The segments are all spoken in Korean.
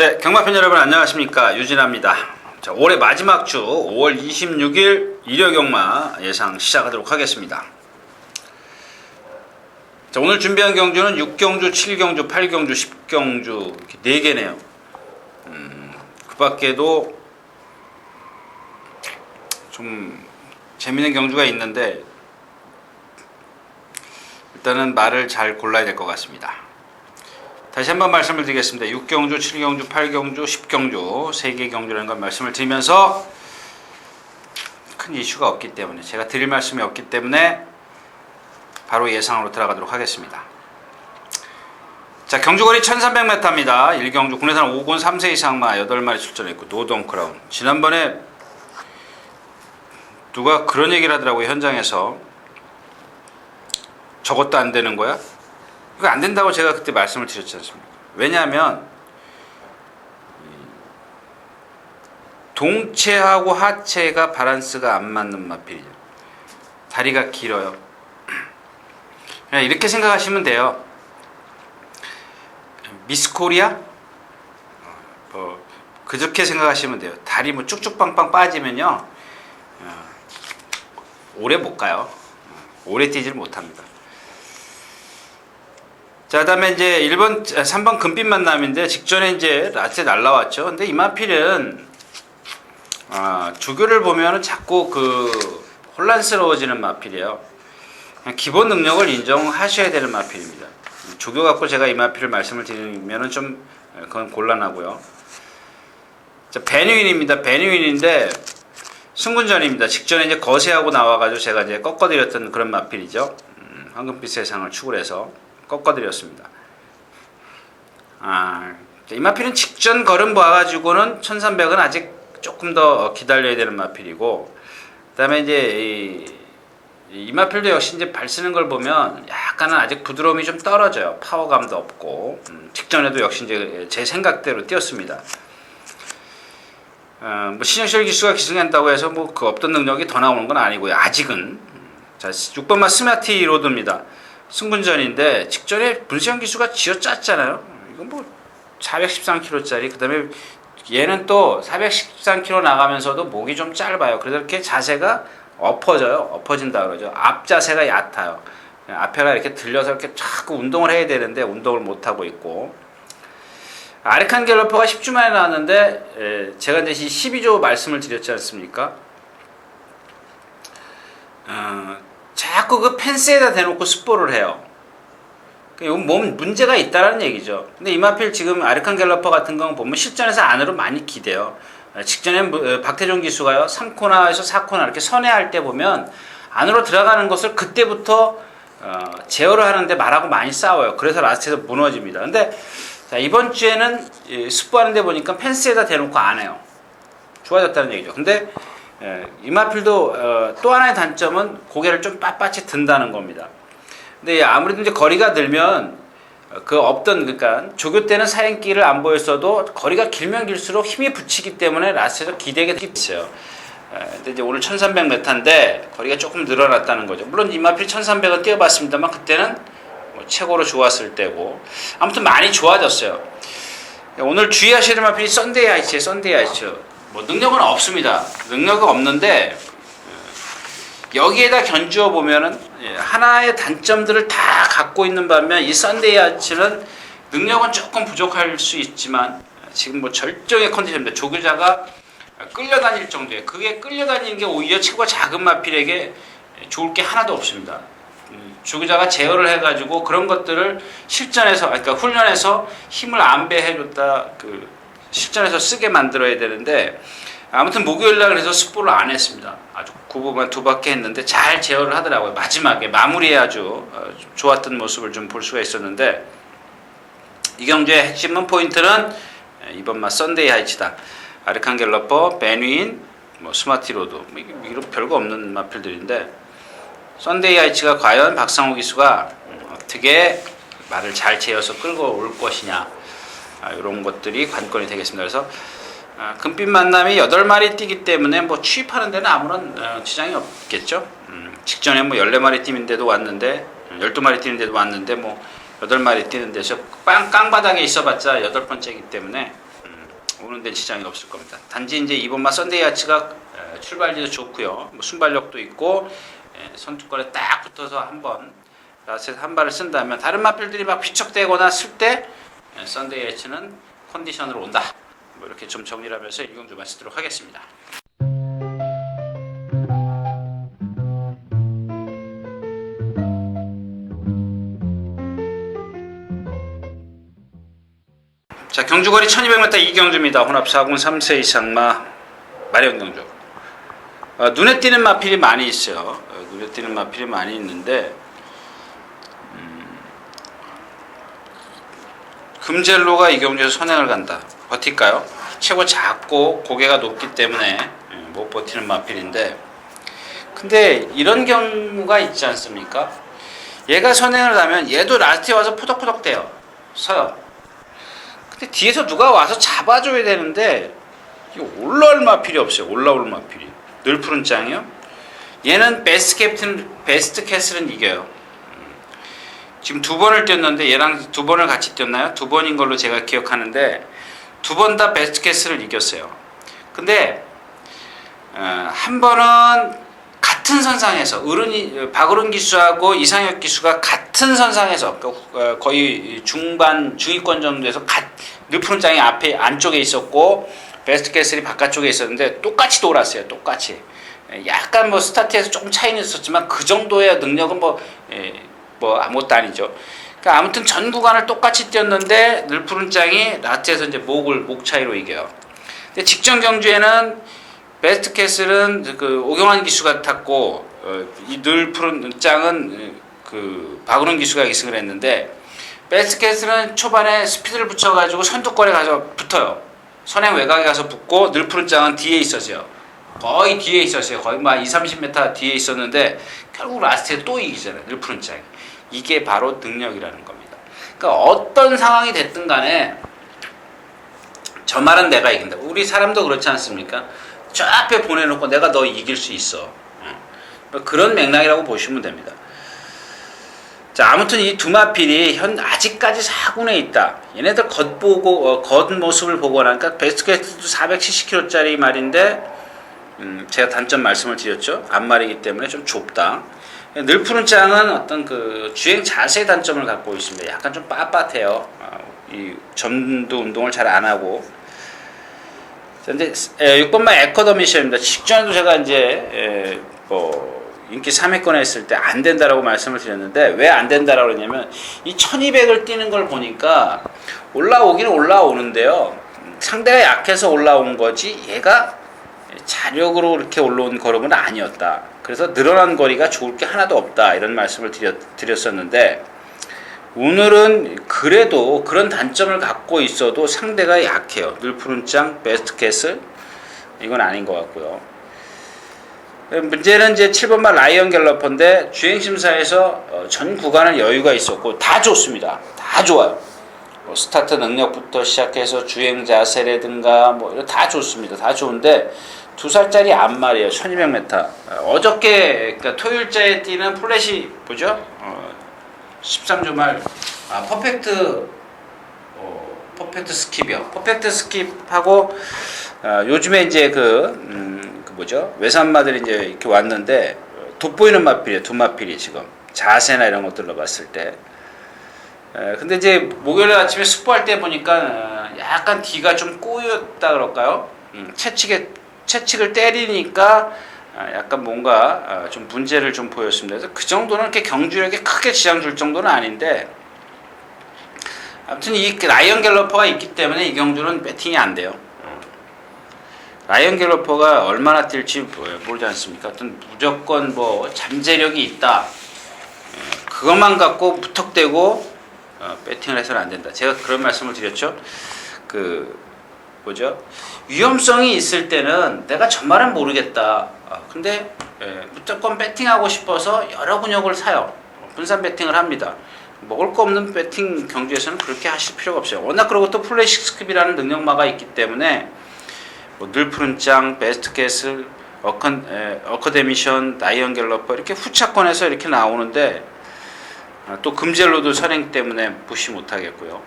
네, 경마팬 여러분 안녕하십니까, 유진아입니다. 자, 올해 마지막 주 5월 26일 일요 경마 예상 시작하도록 하겠습니다. 자, 오늘 준비한 경주는 6경주, 7경주, 8경주, 10경주 이렇게 4개네요. 그 밖에도 좀 재밌는 경주가 있는데 일단은 말을 잘 골라야 될 것 같습니다. 다시 한번 말씀을 드리겠습니다. 6경주, 7경주, 8경주, 10경주 3개 경주라는 걸 말씀을 드리면서 큰 이슈가 없기 때문에, 제가 드릴 말씀이 없기 때문에 바로 예상으로 들어가도록 하겠습니다. 자, 경주거리 1300m입니다. 1경주 국내산 5군 3세 이상마 8마리 출전했고 노던 크라운. 지난번에 누가 그런 얘기를 하더라고요. 현장에서 저것도 안 되는 거야? 이거 안 된다고 제가 그때 말씀을 드렸지 않습니까? 왜냐하면 동체하고 하체가 밸런스가 안 맞는 마필이죠. 다리가 길어요. 그냥 이렇게 생각하시면 돼요. 미스코리아? 그렇게 생각하시면 돼요. 다리 뭐 쭉쭉 빵빵 빠지면요, 오래 못 가요. 오래 뛰지를 못합니다. 자, 그다음에 이제 3번 금빛 만남인데 직전에 이제 라떼 날라왔죠. 근데 이 마필은 조교를 보면은 자꾸 혼란스러워지는 마필이에요. 그냥 기본 능력을 인정하셔야 되는 마필입니다. 조교 갖고 제가 이 마필을 말씀을 드리면은 좀 그건 곤란하고요. 자, 베뉴인입니다. 베뉴인인데 승군전입니다. 직전에 이제 거세하고 나와가지고 제가 이제 꺾어드렸던 그런 마필이죠. 황금빛 세상을 추구해서 꺾어드렸습니다. 이 마필은 직전 걸음 봐가지고는 1300은 아직 조금 더 기다려야 되는 마필이고, 그 다음에 이제 이 마필도 역시 이제 발 쓰는 걸 보면 약간은 아직 부드러움이 좀 떨어져요. 파워감도 없고, 직전에도 역시 이제 제 생각대로 뛰었습니다. 뭐 신영철 기수가 기승한다고 해서 뭐 그 없던 능력이 더 나오는 건 아니고요. 아직은. 자, 6번마 스마티 로드입니다. 승분전인데 직전에 문시영 기수가 쥐어짰잖아요. 이건 뭐 413kg짜리. 그 다음에 얘는 또 413kg 나가면서도 목이 좀 짧아요. 그래서 이렇게 자세가 엎어진다 그러죠. 앞 자세가 얕아요. 앞에가 이렇게 들려서 이렇게 자꾸 운동을 해야 되는데 운동을 못 하고 있고, 아르칸 갤러퍼가 10주 만에 나왔는데 제가 이제 12조 말씀을 드렸지 않습니까? 자꾸 그 펜스에다 대놓고 스포를 해요. 이건 몸 문제가 있다라는 얘기죠. 근데 이 마필 지금 아르칸 갤러퍼 같은 경우 보면 실전에서 안으로 많이 기대요. 직전에 박태종 기수가요, 3코너에서 4코너 이렇게 선회할 때 보면 안으로 들어가는 것을 그때부터 제어를 하는데 말하고 많이 싸워요. 그래서 라스트에서 무너집니다. 근데 자, 이번 주에는 스포하는데 보니까 펜스에다 대놓고 안 해요. 좋아졌다는 얘기죠. 근데 이 마필도 또 하나의 단점은 고개를 좀 빳빳이 든다는 겁니다. 근데 아무래도 이제 거리가 늘면 그러니까 조교 때는 사행길을 안 보였어도 거리가 길면 길수록 힘이 붙이기 때문에 라스트에서 기대게 있어요. 근데 이제 오늘 1300m인데 거리가 조금 늘어났다는 거죠. 물론 이 마필 1300은 뛰어봤습니다만 그때는 뭐 최고로 좋았을 때고, 아무튼 많이 좋아졌어요. 오늘 주의하셔야 될 마필이 썬데이 하이츠예요. 썬데이 하이츠. 뭐 능력은 없습니다. 능력은 없는데 여기에다 견주어 보면은 하나의 단점들을 다 갖고 있는 반면 이 썬데이 하이츠는 능력은 조금 부족할 수 있지만 지금 뭐 절정의 컨디션입니다. 조교자가 끌려다닐 정도예요. 그게 끌려다니는 게 오히려 체구가 작은 마필에게 좋을 게 하나도 없습니다. 조교자가 제어를 해가지고 그런 것들을 실전에서, 그러니까 훈련에서 힘을 안배해줬다, 실전에서 쓰게 만들어야 되는데, 아무튼 목요일날 그래서 스포를 안 했습니다. 아주 구보만 2바퀴 했는데 잘 제어를 하더라고요. 마지막에 마무리에 아주 좋았던 모습을 좀 볼 수가 있었는데, 이 경주의 핵심은 포인트는 이번 마 썬데이 하이츠다. 아르칸 갤러퍼, 베뉴인, 뭐 스마티 로드, 이런 별거 없는 마필들인데, 썬데이 하이츠가 과연 박상호 기수가 어떻게 말을 잘 재어서 끌고 올 것이냐, 이런 것들이 관건이 되겠습니다. 그래서 금빛 만남이 8마리 뛰기 때문에 뭐 취입하는 데는 아무런 지장이 없겠죠. 직전에 뭐 14마리 뛰는데도 왔는데, 12마리 뛰는데도 왔는데, 뭐 8마리 뛰는 데서 깡바닥에 있어봤자 8번째이기 때문에 오는 데 지장이 없을 겁니다. 단지 이제 이번마 썬데이 아치가 출발지도 좋고요. 뭐 순발력도 있고 선두권에 딱 붙어서 한번 라스트 한 발을 쓴다면 다른 마필들이 막 휘척대거나 쓸 때 썬데이 아치는 컨디션으로 온다. 뭐 이렇게 좀 정리를 하면서 이경주 마치도록 하겠습니다. 자, 경주거리 1200m 이경주입니다. 혼합 4군 3세 이상마 마련경주. 눈에 띄는 마필이 많이 있어요. 눈에 띄는 마필이 많이 있는데 금젤로가 이경주에서 선행을 간다. 버틸까요? 최고 작고 고개가 높기 때문에 못 버티는 마필인데, 근데 이런 경우가 있지 않습니까? 얘가 선행을 가면 얘도 라스트에 와서 포덕포덕 대요. 서요. 근데 뒤에서 누가 와서 잡아줘야 되는데 이거 올라올 마필이 없어요. 올라올 마필이. 늘 푸른 짱이요. 얘는 베스트 캐슬은 이겨요. 지금 2번을 뛰었는데 얘랑 2번을 같이 뛰었나요? 2번인 걸로 제가 기억하는데 2번 다 베스트 캐슬을 이겼어요. 근데 한 번은 같은 선상에서 박으른 기수하고 이상혁 기수가 같은 선상에서 거의 중위권 정도에서 늘 푸른 짱이 앞에 안쪽에 있었고 베스트 캐슬이 바깥쪽에 있었는데 똑같이 돌았어요. 똑같이. 약간 뭐 스타트에서 조금 차이는 있었지만 그 정도의 능력은 뭐 아무것도 아니죠. 그러니까 아무튼 전 구간을 똑같이 뛰었는데 늘 푸른 짱이 라트에서 이제 목 차이로 이겨요. 근데 직전 경주에는 베스트 캐슬은 그 오경환 기수가 탔고 이 늘 푸른 짱은 그 박은훈 기수가 기승을 했는데, 베스트 캐슬은 초반에 스피드를 붙여가지고 선두권에 가서 붙어요. 선행 외곽에 가서 붙고 늘 푸른 짱은 뒤에 있었어요. 거의 뒤에 있었어요. 거의 막 20-30m 뒤에 있었는데 결국 라스트에 또 이기잖아요. 늘 푸른 짱이. 이게 바로 능력이라는 겁니다. 그러니까 어떤 상황이 됐든 간에 저 말은 내가 이긴다. 우리 사람도 그렇지 않습니까? 저 앞에 보내놓고 내가 너 이길 수 있어. 그런 맥락이라고 보시면 됩니다. 자, 아무튼 이 두 마필이 아직까지 4군에 있다. 얘네들 겉모습을 보고 나니까 베스트 캐스트도 470kg짜리 말인데 제가 단점 말씀을 드렸죠. 앞말이기 때문에 좀 좁다. 늘 푸른 짱은 어떤 그 주행 자세 단점을 갖고 있습니다. 약간 좀 빳빳해요. 이 점도 운동을 잘 안 하고. 근데 6번마 에커더미션입니다. 직전에도 제가 이제 인기 3위권에 했을 때 안 된다라고 말씀을 드렸는데, 왜 안 된다라고 그러냐면 이 1200을 뛰는 걸 보니까 올라오기는 올라오는데요. 상대가 약해서 올라온 거지 얘가 자력으로 이렇게 올라온 걸음은 아니었다. 그래서 늘어난 거리가 좋을 게 하나도 없다. 이런 말씀을 드렸었는데, 오늘은 그래도 그런 단점을 갖고 있어도 상대가 약해요. 늘 푸른 짱, 베스트 캐슬 이건 아닌 것 같고요. 문제는 이제 7번마 라이언 갤러퍼인데 주행심사에서 전 구간은 여유가 있었고 다 좋습니다. 다 좋아요. 스타트 능력부터 시작해서 주행 자세라든가 다 좋습니다. 다 좋은데 2살짜리 앞말이에요. 1200m. 어저께 그러니까 토요일자에 뛰는 플랫이 뭐죠? 13주 말 퍼펙트 스킵이요. 퍼펙트 스킵하고 요즘에 이제 외산마들이 이제 이렇게 왔는데 돋보이는 마필이에요. 두 마필이 지금 자세나 이런 것들로 봤을 때. 근데 이제 목요일 아침에 숙부할 때 보니까 약간 뒤가 좀 꼬였다 그럴까요? 채찍을 때리니까 약간 뭔가 좀 문제를 좀 보였습니다. 그래서 그 정도는 이렇게 경주력에 크게 지장 줄 정도는 아닌데, 아무튼 이 라이언 갤러퍼가 있기 때문에 이 경주는 배팅이 안 돼요. 라이언 갤러퍼가 얼마나 뛸지 모르지 않습니까? 하여튼 무조건 잠재력이 있다. 그것만 갖고 무턱대고 배팅을 해서는 안 된다. 제가 그런 말씀을 드렸죠. 위험성이 있을 때는 내가 정말은 모르겠다. 근데 무조건 배팅하고 싶어서 여러 근육을 사요. 분산 배팅을 합니다. 먹을 거 없는 배팅 경주에서는 그렇게 하실 필요가 없어요. 워낙 그리고 또 플래시스킵이라는 능력마가 있기 때문에 늘 푸른 짱, 베스트 캐슬, 어커데미션, 라이언 갤러퍼 이렇게 후차권에서 이렇게 나오는데 또 금젤로도 선행 때문에 무시 못하겠고요.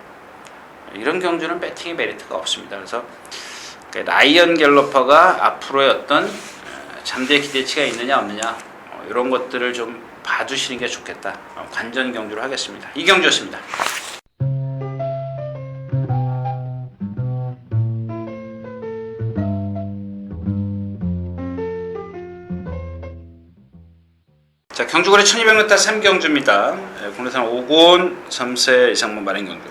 이런 경주는 배팅의 메리트가 없습니다. 그래서 라이언 갤러퍼가 앞으로의 어떤 잠재 기대치가 있느냐 없느냐 이런 것들을 좀 봐주시는 게 좋겠다. 관전 경주로 하겠습니다. 이 경주였습니다. 자, 경주거리 1200m 3경주입니다. 국내산 5곤 3세 이상만 마련 경주.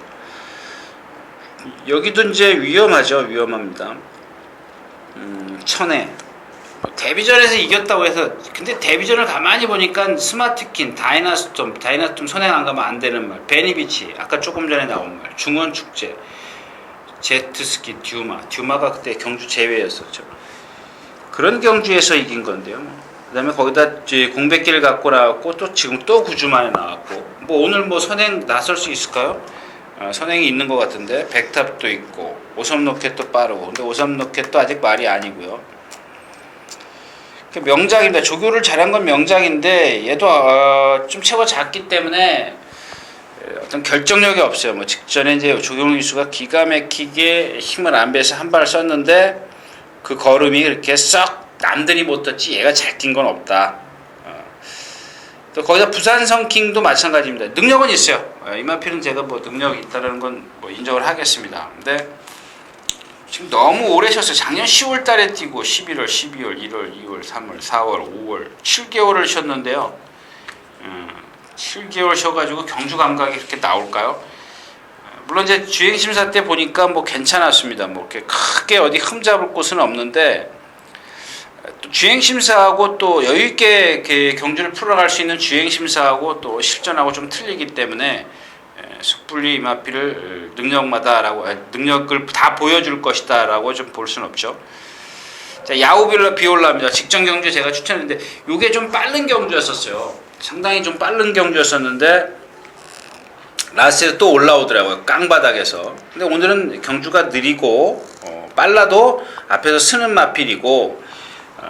여기도 이제 위험합니다. 천에 데뷔전에서 이겼다고 해서, 근데 데뷔전을 가만히 보니까 스마트킨, 다이나스톰 선행 안 가면 안 되는 말, 베니비치, 아까 조금 전에 나온 말, 중원축제, 제트스키, 듀마가 그때 경주 제외였었죠. 그런 경주에서 이긴 건데요. 그 다음에 거기다 공백기를 갖고 나왔고, 또 지금 또 9주 만에 나왔고, 뭐 오늘 뭐 선행 나설 수 있을까요? 선행이 있는 것 같은데, 백탑도 있고, 오섬로켓도 빠르고, 근데 오섬로켓도 아직 말이 아니고요. 명작입니다. 조교를 잘한 건 명작인데, 얘도 좀 체가 작기 때문에 어떤 결정력이 없어요. 뭐 직전에 이제 조경훈 기수가 기가 막히게 힘을 안배해서 한 발을 썼는데, 그 걸음이 그렇게 썩 남들이 못 떴지 얘가 잘 뛴 건 없다. 또 거기다 부산 성킹도 마찬가지입니다. 능력은 있어요. 이마필은 제가 뭐 능력이 있다는 건 뭐 인정을 하겠습니다. 근데 지금 너무 오래 쉬었어요. 작년 10월 달에 뛰고 11월, 12월, 1월, 2월, 3월, 4월, 5월 7개월을 쉬었는데요. 7개월 쉬어가지고 경주 감각이 그렇게 나올까요? 물론 이제 주행심사 때 보니까 뭐 괜찮았습니다. 뭐 이렇게 크게 어디 흠잡을 곳은 없는데, 또 주행심사하고 또 여유있게 경주를 풀어갈 수 있는 주행심사하고 또 실전하고 좀 틀리기 때문에 섣불리 이마피를 능력을 다 보여줄 것이다 라고 좀 볼 수는 없죠. 자, 야우빌라 비올라입니다. 직전 경주 제가 추천했는데 이게 좀 빠른 경주였었어요. 상당히 좀 빠른 경주였었는데 라스트에 또 올라오더라고요. 깡바닥에서. 근데 오늘은 경주가 느리고 빨라도 앞에서 쓰는 마필이고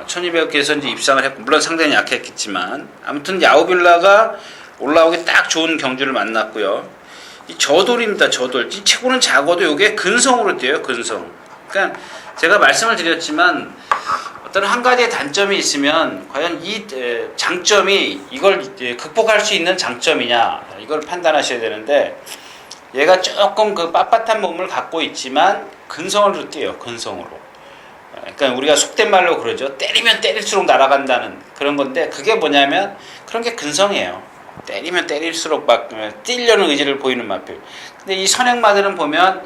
1200개에서 이제 입상을 했고, 물론 상당히 약했겠지만 아무튼 야우빌라가 올라오기 딱 좋은 경주를 만났고요. 이 저돌입니다. 저돌. 이 체구는 작아도 이게 근성으로 뛰어요. 근성. 그러니까 제가 말씀을 드렸지만 어떤 한 가지의 단점이 있으면 과연 이 장점이 이걸 극복할 수 있는 장점이냐, 이걸 판단하셔야 되는데, 얘가 조금 그 빳빳한 몸을 갖고 있지만 근성으로 뛰어요. 근성으로. 그러니까 우리가 속된 말로 그러죠. 때리면 때릴수록 날아간다는 그런 건데, 그게 뭐냐면 그런 게 근성이에요. 때리면 때릴수록 막 뛰려는 의지를 보이는 마필. 근데 이 선행마들은 보면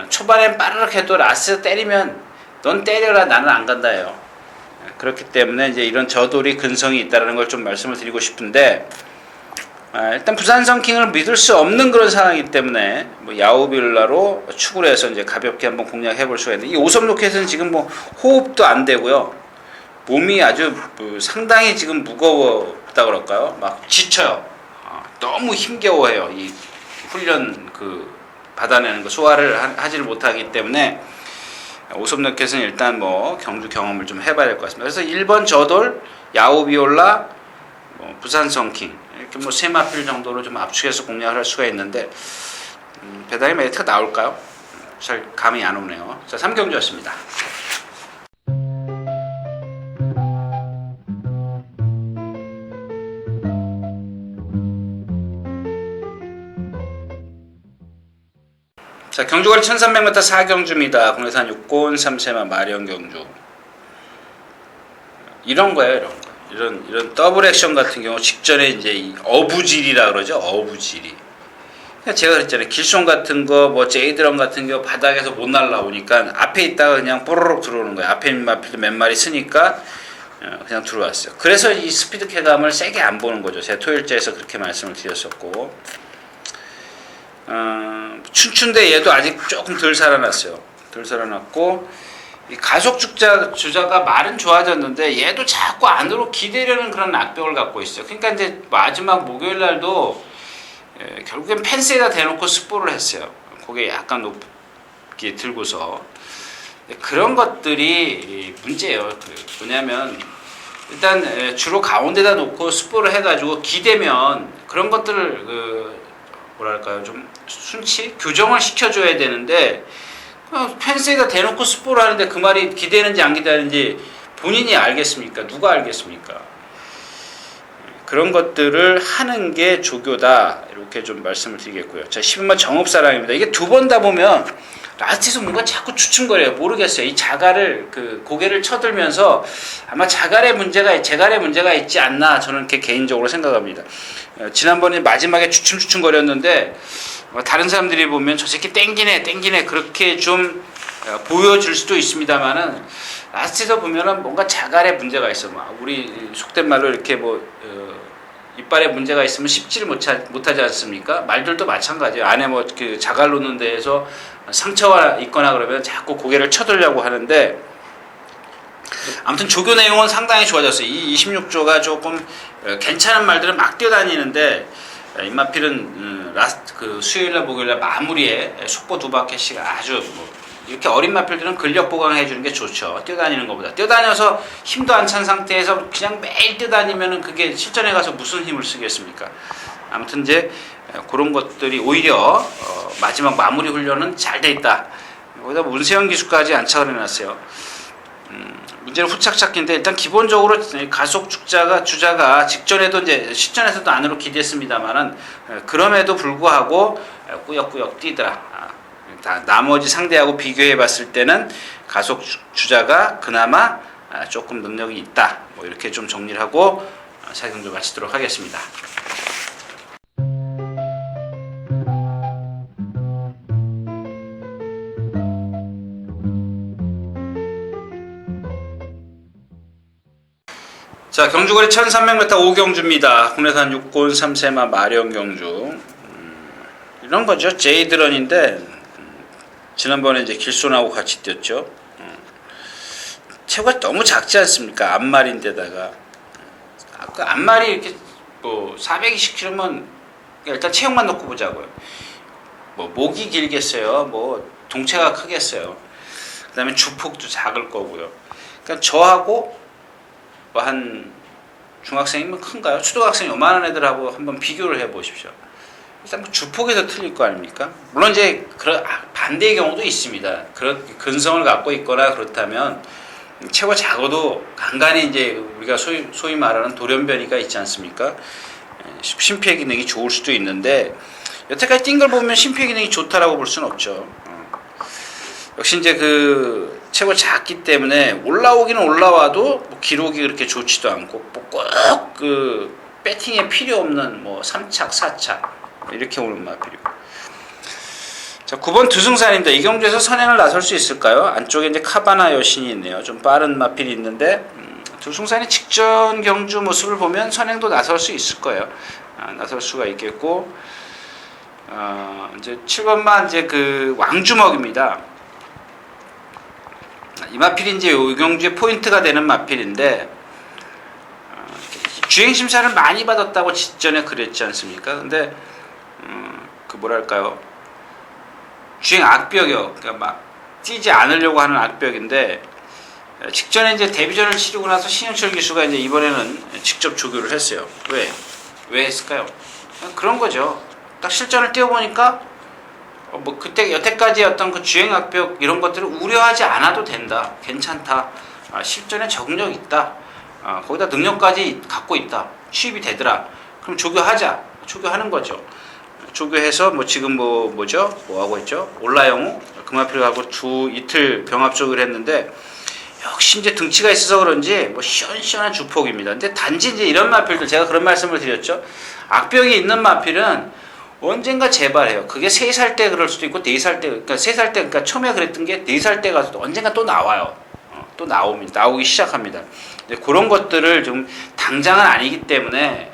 초반엔 빠르게 해도 라스트 때리면 넌 때려라, 나는 안 간다예요. 그렇기 때문에 이제 이런 저돌이 근성이 있다는 걸 좀 말씀을 드리고 싶은데, 일단 부산 성킹을 믿을 수 없는 그런 상황이기 때문에 뭐 야우빌라로 축을 해서 이제 가볍게 한번 공략해 볼 수가 있는데, 이 오섬로켓은 지금 뭐 호흡도 안 되고요. 몸이 아주 상당히 지금 무거웠다 그럴까요? 막 지쳐요. 너무 힘겨워해요. 이 훈련 받아내는 거 소화를 하지를 못하기 때문에 오섬로켓은 일단 뭐 경주 경험을 좀 해봐야 될 것 같습니다. 그래서 1번 저돌, 야우비올라, 부산 성킹 이렇게 뭐 세 마필 정도로 좀 압축해서 공략을 할 수가 있는데, 배당의 메리트가 나올까요? 잘 감이 안 오네요. 자, 3경주였습니다. 자, 경주거리 1300m 4경주입니다. 국내산 6곤 3세마 마련 경주. 이런 거예요, 이런 더블 액션 같은 경우 직전에 이제 이 어부질이라 그러죠. 어부질이. 제가 그랬잖아요. 길송 같은 거, 뭐 제이드럼 같은 거 바닥에서 못 날라오니까 앞에 있다가 그냥 뽀로록 들어오는 거예요. 앞에 있는 마필도 몇 마리 쓰니까 그냥 들어왔어요. 그래서 이 스피드 쾌감을 세게 안 보는 거죠. 제가 토요일째에서 그렇게 말씀을 드렸었고, 춘춘데 얘도 아직 조금 덜 살아났어요. 덜 살아났고, 이 가속 주자가 말은 좋아졌는데 얘도 자꾸 안으로 기대려는 그런 악병을 갖고 있어요. 그러니까 이제 마지막 목요일 날도 결국엔 펜스에다 대놓고 스포를 했어요. 고개 약간 높게 들고서. 그런 것들이 문제예요. 뭐냐면 일단 주로 가운데다 놓고 스포를 해가지고 기대면 그런 것들을 뭐랄까요, 좀 순치 교정을 시켜줘야 되는데 펜스에다 대놓고 스포를 하는데 그 말이 기대는지 안 기대는지 본인이 알겠습니까? 누가 알겠습니까? 그런 것들을 하는 게 조교다, 이렇게 좀 말씀을 드리겠고요. 자, 11번 정읍사랑입니다. 이게 두 번 다 보면 라스트에서 뭔가 자꾸 주춤거려요. 모르겠어요. 이 자갈을 고개를 쳐들면서 아마 제갈의 문제가 있지 않나, 저는 이렇게 개인적으로 생각합니다. 지난번에 마지막에 주춤거렸는데 다른 사람들이 보면 저 새끼 땡기네 그렇게 좀 보여줄 수도 있습니다만은 라스트에서 보면은 뭔가 자갈의 문제가 있어. 우리 속된 말로 이렇게 이빨에 문제가 있으면 씹지를 못하지 않습니까? 말들도 마찬가지예요. 안에 그 자갈 놓는 데에서 상처가 있거나 그러면 자꾸 고개를 쳐들려고 하는데, 아무튼 조교 내용은 상당히 좋아졌어요. 이 26조가 조금 괜찮은 말들은 막 뛰어다니는데, 임마필은 수요일날 목요일날 마무리에 속보 2바퀴씩 아주 이렇게 어린 마필들은 근력 보강을 해주는 게 좋죠. 뛰어다니는 것보다. 뛰어다녀서 힘도 안 찬 상태에서 그냥 매일 뛰어다니면은 그게 실전에 가서 무슨 힘을 쓰겠습니까? 아무튼 이제 그런 것들이 오히려 마지막 마무리 훈련은 잘 돼 있다. 거기다 문세영 기수까지 안착을 해놨어요. 문제는 후착 찾기인데, 일단 기본적으로 가속 주자가 직전에도 이제 실전에서도 안으로 기댔습니다만은 그럼에도 불구하고 꾸역꾸역 뛰더라. 나머지 상대하고 비교해 봤을 때는 가속 주자가 그나마 조금 능력이 있다. 이렇게 좀 정리를 하고 사경도 마치도록 하겠습니다. 자, 경주거리 1300m 5경주입니다. 국내산 6곤 3세마 마령 경주. 이런 거죠. 제이드런인데 지난번에 이제 길손하고 같이 뛰었죠. 체구가 너무 작지 않습니까? 앞말인데다가 그 앞말이 이렇게 420kg면 일단 체형만 놓고 보자고요. 목이 길겠어요. 동체가 크겠어요. 그다음에 주폭도 작을 거고요. 그러니까 저하고 한 중학생이면 큰가요? 초등학생이 요만한 애들하고 한번 비교를 해 보십시오. 일단 주폭에서 틀릴 거 아닙니까? 물론 이제 반대의 경우도 있습니다. 그런 근성을 갖고 있거나 그렇다면 체구가 작아도 간간히 이제 우리가 소위 말하는 돌연변이가 있지 않습니까? 심폐 기능이 좋을 수도 있는데, 여태까지 뛴 걸 보면 심폐 기능이 좋다라고 볼 수는 없죠. 역시 이제 체구가 작기 때문에 올라오기는 올라와도 기록이 그렇게 좋지도 않고, 꼭 배팅에 필요 없는 3착, 4착 이렇게 오는 마필이고. 자, 9번 두승산입니다. 이 경주에서 선행을 나설 수 있을까요? 안쪽에 이제 카바나 여신이 있네요. 좀 빠른 마필이 있는데, 두승산이 직전 경주 모습을 보면 선행도 나설 수 있을 거예요. 나설 수가 있겠고, 이제 7번만 이제 왕주먹입니다. 이 마필이 이제 이 경주의 포인트가 되는 마필인데, 주행 심사를 많이 받았다고 직전에 그랬지 않습니까? 근데 뭐랄까요? 주행 악벽이요. 그러니까 막 뛰지 않으려고 하는 악벽인데, 직전에 이제 데뷔전을 치르고 나서 신영철 기수가 이제 이번에는 직접 조교를 했어요. 왜 했을까요? 그런 거죠. 딱 실전을 뛰어보니까 그때 여태까지 어떤 그 주행 악벽 이런 것들을 우려하지 않아도 된다. 괜찮다. 실전에 적응력 있다. 거기다 능력까지 갖고 있다. 취입이 되더라. 그럼 조교하자. 조교하는 거죠. 조교해서 지금 뭐죠? 하고 있죠? 올라영우 금화필하고 이틀 병합조교를 했는데, 역시 이제 등치가 있어서 그런지 시원시원한 주폭입니다. 근데 단지 이제 이런 마필들, 제가 그런 말씀을 드렸죠. 악벽이 있는 마필은 언젠가 재발해요. 그게 3살 때 그럴 수도 있고 4살 때, 그러니까 3살 때, 그러니까 처음에 그랬던 게 4살 때 가서 언젠가 또 나와요. 또 나오기 시작합니다. 그런 것들을 좀 당장은 아니기 때문에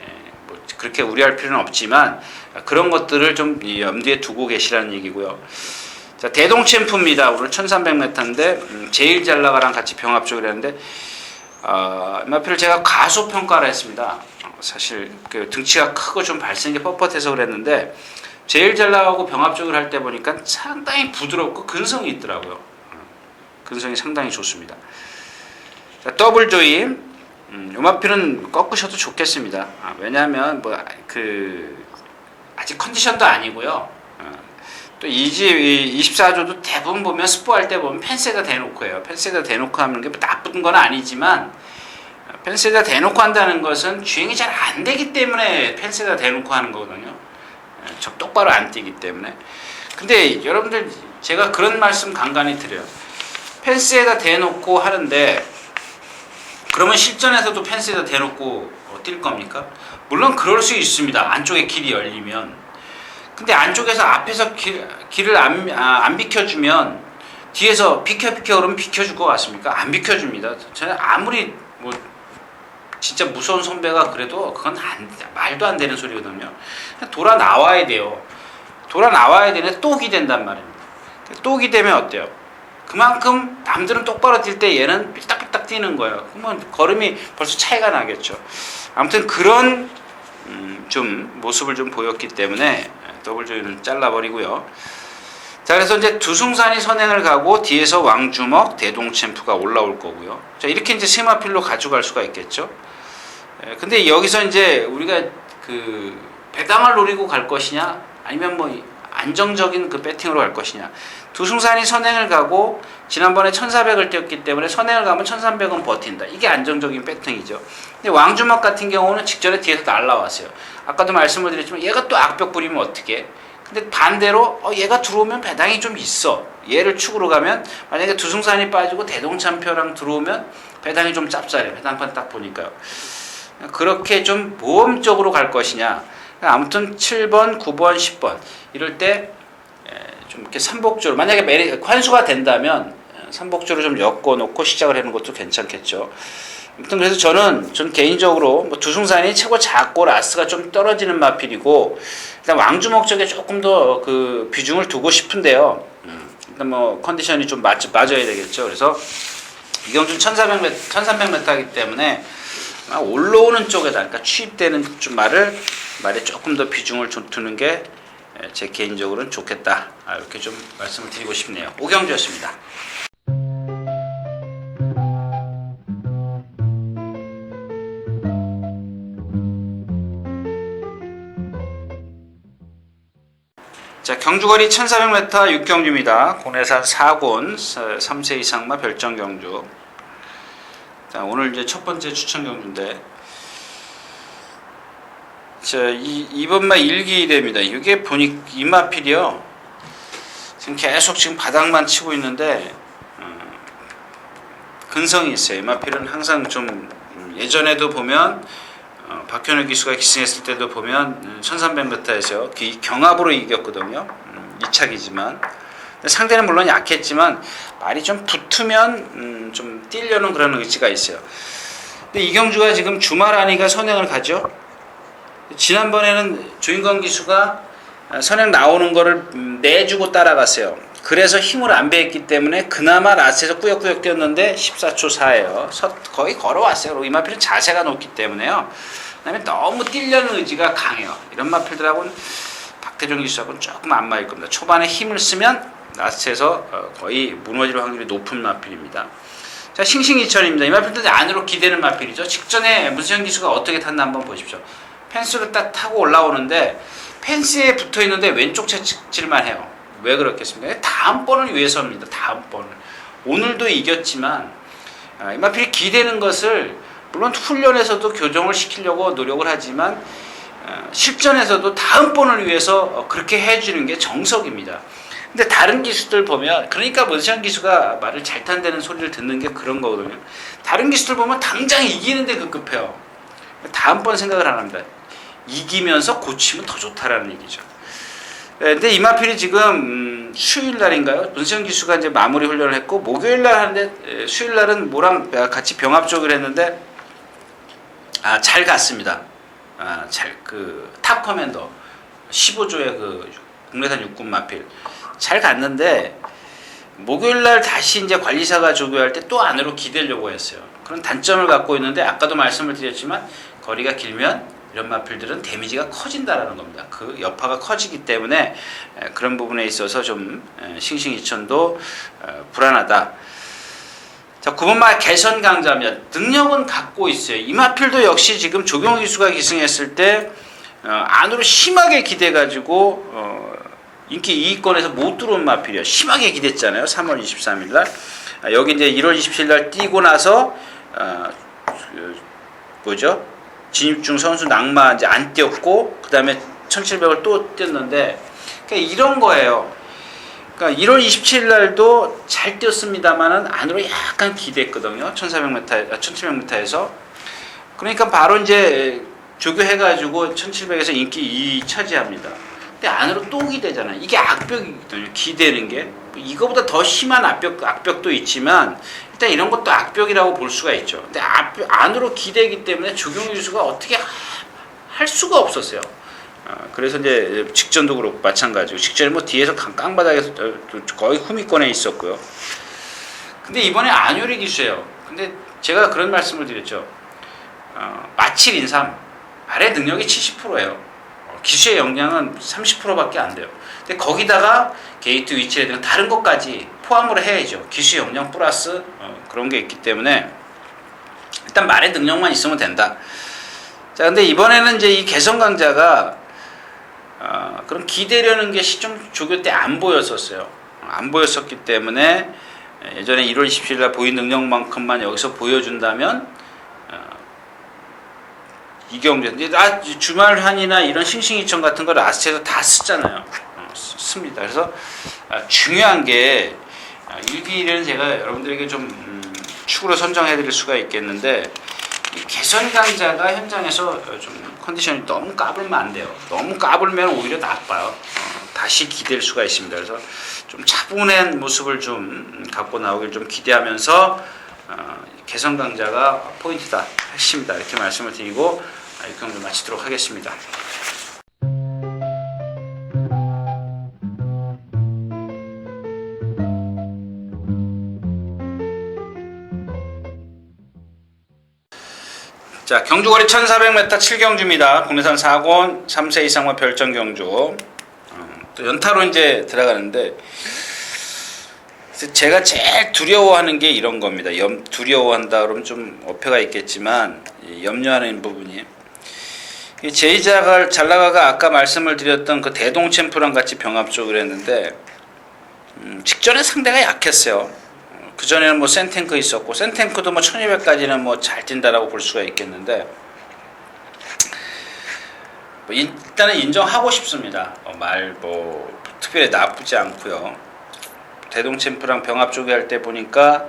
그렇게 우려할 필요는 없지만, 그런 것들을 좀 염두에 두고 계시라는 얘기고요. 자, 대동챔프입니다. 오늘 1300m인데 제일 잘 나가랑 같이 병합조를 했는데, 마필을 제가 가소평가를 했습니다. 사실 등치가 크고 좀 발생이 뻣뻣해서 그랬는데, 제일 잘 나가고 병합조를 할 때 보니까 상당히 부드럽고 근성이 있더라고요. 근성이 상당히 좋습니다. 자, 더블 조임. 요마필은 꺾으셔도 좋겠습니다. 왜냐하면 아직 컨디션도 아니고요. 또 이집 24조도 대부분 보면 스포할 때 보면 펜스에다 대놓고 해요. 펜스에다 대놓고 하는 게 나쁜 건 아니지만 펜스에다 대놓고 한다는 것은 주행이 잘 안 되기 때문에 펜스에다 대놓고 하는 거거든요. 저 똑바로 안 뛰기 때문에. 근데 여러분들 제가 그런 말씀 간간히 드려요. 펜스에다 대놓고 하는데 그러면 실전에서도 펜스에다 대놓고 뛸 겁니까? 물론 그럴 수 있습니다. 안쪽에 길이 열리면. 근데 안쪽에서 앞에서 길을 안 비켜주면 뒤에서 비켜 그러면 비켜줄 것 같습니까? 안 비켜줍니다. 저는 아무리 뭐 진짜 무서운 선배가 그래도 그건 말도 안 되는 소리거든요. 돌아 나와야 돼요. 돌아 나와야 되는데 또 기댄단 말입니다. 또 기대면 어때요? 그만큼 남들은 똑바로 뛸 때 얘는 삐딱삐딱 뛰는 거예요. 그러면 걸음이 벌써 차이가 나겠죠. 아무튼 그런 좀 모습을 좀 보였기 때문에 더블 조이를 잘라버리고요. 자, 그래서 이제 두승산이 선행을 가고 뒤에서 왕주먹, 대동챔프가 올라올 거고요. 자, 이렇게 이제 세마필로 가져갈 수가 있겠죠. 근데 여기서 이제 우리가 그 배당을 노리고 갈 것이냐, 아니면 뭐 안정적인 그 배팅으로 갈 것이냐. 두승산이 선행을 가고 지난번에 1400을 뛰었기 때문에 선행을 가면 1300은 버틴다. 이게 안정적인 배팅이죠. 근데 왕주먹 같은 경우는 직전에 뒤에서 날라왔어요. 아까도 말씀을 드렸지만 얘가 또 악벽 부리면 어떻게? 근데 반대로 얘가 들어오면 배당이 좀 있어. 얘를 축으로 가면 만약에 두승산이 빠지고 대동참표랑 들어오면 배당이 좀 짭짤해. 배당판 딱 보니까요. 그렇게 좀 모험적으로 갈 것이냐. 아무튼 7번, 9번, 10번 이럴 때 좀 이렇게 삼복조로 만약에 환수가 된다면 삼복조로 좀 엮어 놓고 시작을 해놓은 것도 괜찮겠죠. 아무튼 그래서 저는 개인적으로 뭐 두승산이 최고 작고 라스가 좀 떨어지는 마필이고 일단 왕주먹 쪽에 조금 더 그 비중을 두고 싶은데요. 일단 뭐 컨디션이 좀 맞아야 되겠죠. 그래서 이경준 1400m, 1300m이기 때문에 올라오는 쪽에다 그러니까 취입되는 좀 말에 조금 더 비중을 좀 두는 게 제 개인적으로는 좋겠다. 이렇게 좀 말씀을 드리고 싶네요. 오경주였습니다. 자, 경주거리 1400m 6경주입니다. 고내산 4곤 3세 이상마 별정 경주. 자, 오늘 이제 첫 번째 추천 경주인데, 자, 이번마 1기대입니다. 이게 보니까 이마필이요. 지금 계속 지금 바닥만 치고 있는데, 근성이 있어요. 이마필은 항상 좀, 예전에도 보면, 박현우 기수가 기승했을 때도 보면, 1300m에서 경합으로 이겼거든요. 2차기지만. 상대는 물론 약했지만, 말이 좀 붙으면, 좀 뛰려는 그런 의지가 있어요. 근데 이경주가 지금 주말 아니가 선행을 가죠. 지난번에는 조인건 기수가 선행 나오는 거를 내주고 따라갔어요. 그래서 힘을 안 배했기 때문에 그나마 라스에서 꾸역꾸역 뛰었는데 14초 4예요. 거의 걸어왔어요. 그리고 이 마필은 자세가 높기 때문에요. 그다음에 너무 뛰려는 의지가 강해요. 이런 마필들하고는 박태종 기수하고는 조금 안 맞을 겁니다. 초반에 힘을 쓰면 라스에서 거의 무너질 확률이 높은 마필입니다. 자, 싱싱이천입니다. 이 마필들 안으로 기대는 마필이죠. 직전에 문수현 기수가 어떻게 탔나 한번 보십시오. 펜스를 딱 타고 올라오는데 펜스에 붙어 있는데 왼쪽 채찍질만 해요. 왜 그렇겠습니까? 다음번을 위해서입니다. 다음번을. 오늘도 이겼지만 이마필이 기대는 것을 물론 훈련에서도 교정을 시키려고 노력을 하지만 실전에서도 다음번을 위해서 그렇게 해주는 게 정석입니다. 근데 다른 기수들 보면 그러니까 문시현 기수가 말을 잘 탄다는 소리를 듣는 게 그런 거거든요. 다른 기수들 보면 당장 이기는데 급급해요. 다음번 생각을 안 합니다. 이기면서 고치면 더 좋다라는 얘기죠. 근데 이마필이 지금 수요일 날인가요? 문세영 기수가 이제 마무리 훈련을 했고 목요일 날 하는데 수요일 날은 뭐랑 같이 병합적을 했는데 잘 갔습니다. 탑 커맨더 15조의 그 국내산 육군 마필 잘 갔는데 목요일 날 다시 이제 관리사가 조교할 때 또 안으로 기대려고 했어요. 그런 단점을 갖고 있는데 아까도 말씀을 드렸지만 거리가 길면 이런 마필들은 데미지가 커진다라는 겁니다. 그 여파가 커지기 때문에 그런 부분에 있어서 좀 싱싱이천도 불안하다. 자, 9번마 개선 강자입니다. 능력은 갖고 있어요. 이 마필도 역시 지금 조경호 기수가 기승했을 때 안으로 심하게 기대가지고 인기 2위권에서 못 들어온 마필이에요. 심하게 기댔잖아요. 3월 23일 날. 여기 이제 1월 27일 날 뛰고 나서 뭐죠? 진입중 선수 낙마 이제 안 뛰었고 그다음에 1700을 또 뛰었는데 그러니까 이런 거예요. 그러니까 1월 27일 날도 잘 뛰었습니다만은 안으로 약간 기대했거든요. 1700m에서. 그러니까 바로 이제 조교해가지고 1700에서 인기 2위 차지합니다. 근데 안으로 또 기대잖아요. 이게 악벽이거든요. 기대는 게. 이거보다 더 심한 악벽도 있지만 일단 이런 것도 악벽이라고 볼 수가 있죠. 근데 안으로 기대기 때문에 조경유 선수가 어떻게 할 수가 없었어요. 그래서 이제 직전도 그렇고 마찬가지고 직전에 뭐 뒤에서 깡바닥에서 거의 후미권에 있었고요. 근데 이번에 안효리 기수예요. 근데 제가 그런 말씀을 드렸죠. 마칠 인삼 말의 능력이 70%예요. 기수의 역량은 30%밖에 안 돼요. 근데 거기다가 게이트 위치라든가 다른 것까지 포함을 해야죠. 기수의 역량 플러스 그런 게 있기 때문에 일단 말의 능력만 있으면 된다. 자, 근데 이번에는 이제 이 개성 강자가 그런 기대려는 게 시점 조교 때 안 보였었어요. 안 보였었기 때문에 예전에 1월 27일 날 보인 능력만큼만 여기서 보여준다면 이경재 주말환이나 이런 싱싱이천 같은 거 라스트에서 다 쓰잖아요. 씁니다. 그래서 중요한 게 일기는 제가 여러분들에게 좀 축으로 선정해 드릴 수가 있겠는데 이 개선 강자가 현장에서 좀 컨디션이 너무 까불면 안 돼요. 너무 까불면 오히려 나빠요. 다시 기댈 수가 있습니다. 그래서 좀 차분한 모습을 좀 갖고 나오길 좀 기대하면서 개선 강자가 포인트다, 핵심이다 이렇게 말씀을 드리고 이렇게 좀 마치도록 하겠습니다. 자, 경주거리 1400m 7경주입니다. 국내산 4권 3세 이상과 별정 경주. 또 연타로 이제 들어가는데 제가 제일 두려워하는 게 이런 겁니다. 두려워한다 그러면 좀 어폐가 있겠지만 염려하는 부분이 제이자가 잘 나가가 아까 말씀을 드렸던 그 대동 챔프랑 같이 병합 쪽을 했는데 직전에 상대가 약했어요. 그 전에는 뭐 센탱크 있었고 센탱크도 뭐 1200까지는 뭐 잘 뛴다라고 볼 수가 있겠는데 뭐 일단은 인정하고 싶습니다. 뭐 특별히 나쁘지 않고요. 대동 챔프랑 병합 쪽에 할 때 보니까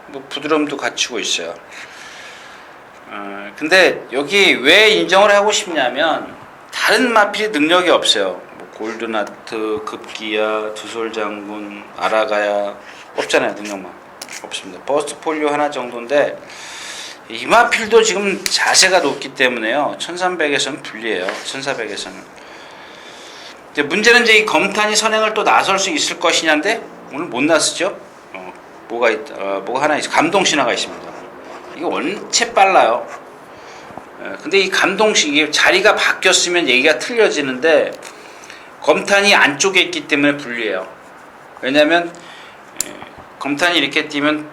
뭐 부드러움도 갖추고 있어요. 근데 여기 왜 인정을 하고 싶냐면 다른 마필이 능력이 없어요. 뭐 골드나트, 급기야, 두솔장군, 아라가야 없잖아요. 능력만 없습니다. 버스트 폴리오 하나 정도인데 이 마필도 지금 자세가 높기 때문에요. 1300에서는 불리해요. 1400에서는. 근데 문제는 이제 이 검탄이 선행을 또 나설 수 있을 것이냐인데 오늘 못 나서죠. 뭐가 하나 있어. 감동신화가 있습니다. 이게 원체 빨라요. 근데 이 감동신이 자리가 바뀌었으면 얘기가 틀려지는데 검탄이 안쪽에 있기 때문에 불리해요. 왜냐하면 검탄이 이렇게 뛰면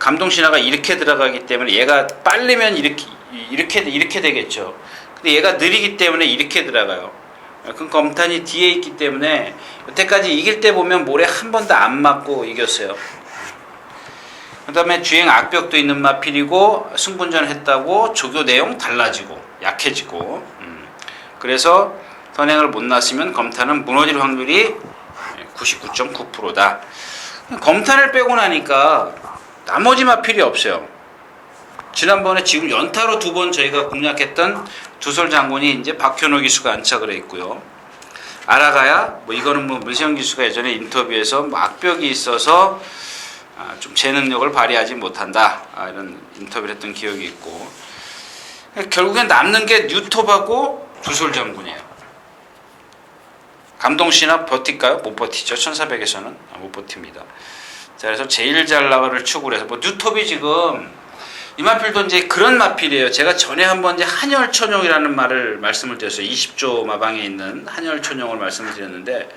감동신화가 이렇게 들어가기 때문에 얘가 빨리면 이렇게 되겠죠. 근데 얘가 느리기 때문에 이렇게 들어가요. 그 검탄이 뒤에 있기 때문에 여태까지 이길 때 보면 모래 한 번도 안 맞고 이겼어요. 그 다음에 주행 악벽도 있는 마필이고 승분전 했다고 조교 내용 달라지고 약해지고 그래서 선행을 못 났으면 검탄은 무너질 확률이 99.9%다. 검탄을 빼고 나니까 나머지 마필이 없어요. 지난번에 지금 연타로 2번 저희가 공략했던 두솔 장군이 이제 박현호 기수가 안착을 해 있고요. 아라가야 뭐 이거는 뭐 물세형 기수가 예전에 인터뷰에서 뭐 악벽이 있어서 좀 제 능력을 발휘하지 못한다 이런 인터뷰를 했던 기억이 있고 결국엔 남는 게 뉴톱하고 두솔 장군이에요. 감동신화 버틸까요? 못 버티죠. 1400에서는 못 버팁니다. 자, 그래서 제일 잘 나가를 축으로 해서 뭐 뉴톱이 지금 이 마필도 이제 그런 마필이에요. 제가 전에 한번 이제 한열천용이라는 말씀을 드렸어요. 20조 마방에 있는 한열천용을 말씀을 드렸는데